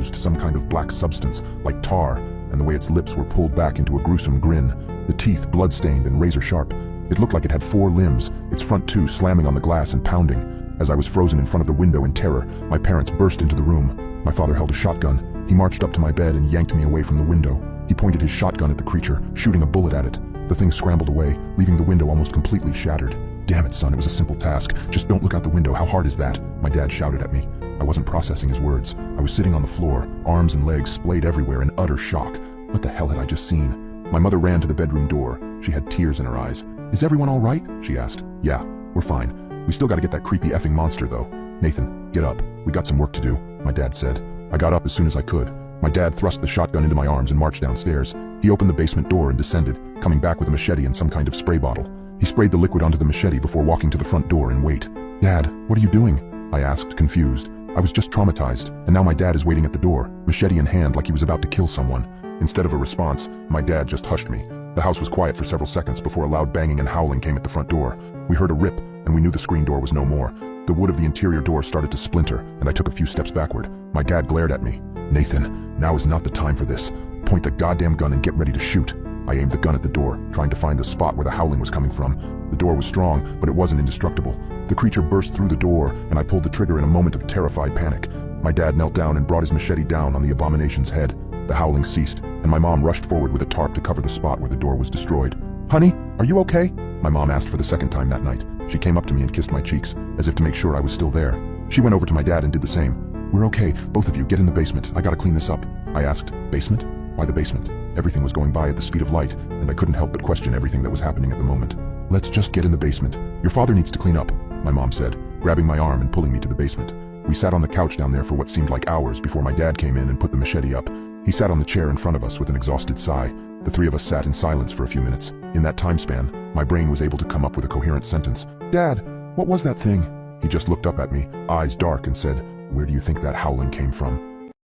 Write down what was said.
oozed some kind of black substance, like tar, and the way its lips were pulled back into a gruesome grin, the teeth blood-stained and razor-sharp. It looked like it had 4 limbs, its front 2 slamming on the glass and pounding. As I was frozen in front of the window in terror, my parents burst into the room. My father held a shotgun. He marched up to my bed and yanked me away from the window. He pointed his shotgun at the creature, shooting a bullet at it. The thing scrambled away, leaving the window almost completely shattered. "Damn it, son, it was a simple task. Just don't look out the window. How hard is that?" My dad shouted at me. I wasn't processing his words. I was sitting on the floor, arms and legs splayed everywhere in utter shock. What the hell had I just seen? My mother ran to the bedroom door. She had tears in her eyes. "Is everyone all right?" she asked. "Yeah, we're fine. We still gotta get that creepy effing monster, though." "Nathan, get up. We got some work to do," my dad said. I got up as soon as I could. My dad thrust the shotgun into my arms and marched downstairs. He opened the basement door and descended, coming back with a machete and some kind of spray bottle. He sprayed the liquid onto the machete before walking to the front door and wait. "Dad, what are you doing?" I asked, confused. I was just traumatized, and now my dad is waiting at the door, machete in hand like he was about to kill someone. Instead of a response, my dad just hushed me. The house was quiet for several seconds before a loud banging and howling came at the front door. We heard a rip, and we knew the screen door was no more. The wood of the interior door started to splinter, and I took a few steps backward. My dad glared at me. "Nathan, now is not the time for this. Point the goddamn gun and get ready to shoot." I aimed the gun at the door, trying to find the spot where the howling was coming from. The door was strong, but it wasn't indestructible. The creature burst through the door, and I pulled the trigger in a moment of terrified panic. My dad knelt down and brought his machete down on the abomination's head. The howling ceased, and my mom rushed forward with a tarp to cover the spot where the door was destroyed. "Honey, are you okay?" my mom asked for the second time that night. She came up to me and kissed my cheeks, as if to make sure I was still there. She went over to my dad and did the same. "We're okay, both of you, get in the basement. I gotta clean this up." I asked, "Basement? Why the basement?" Everything was going by at the speed of light, and I couldn't help but question everything that was happening at the moment. "Let's just get in the basement. Your father needs to clean up," my mom said, grabbing my arm and pulling me to the basement. We sat on the couch down there for what seemed like hours before my dad came in and put the machete up. He sat on the chair in front of us with an exhausted sigh. The 3 of us sat in silence for a few minutes. In that time span, my brain was able to come up with a coherent sentence. "Dad, what was that thing?" He just looked up at me, eyes dark, and said, "Where do you think that howling came from?"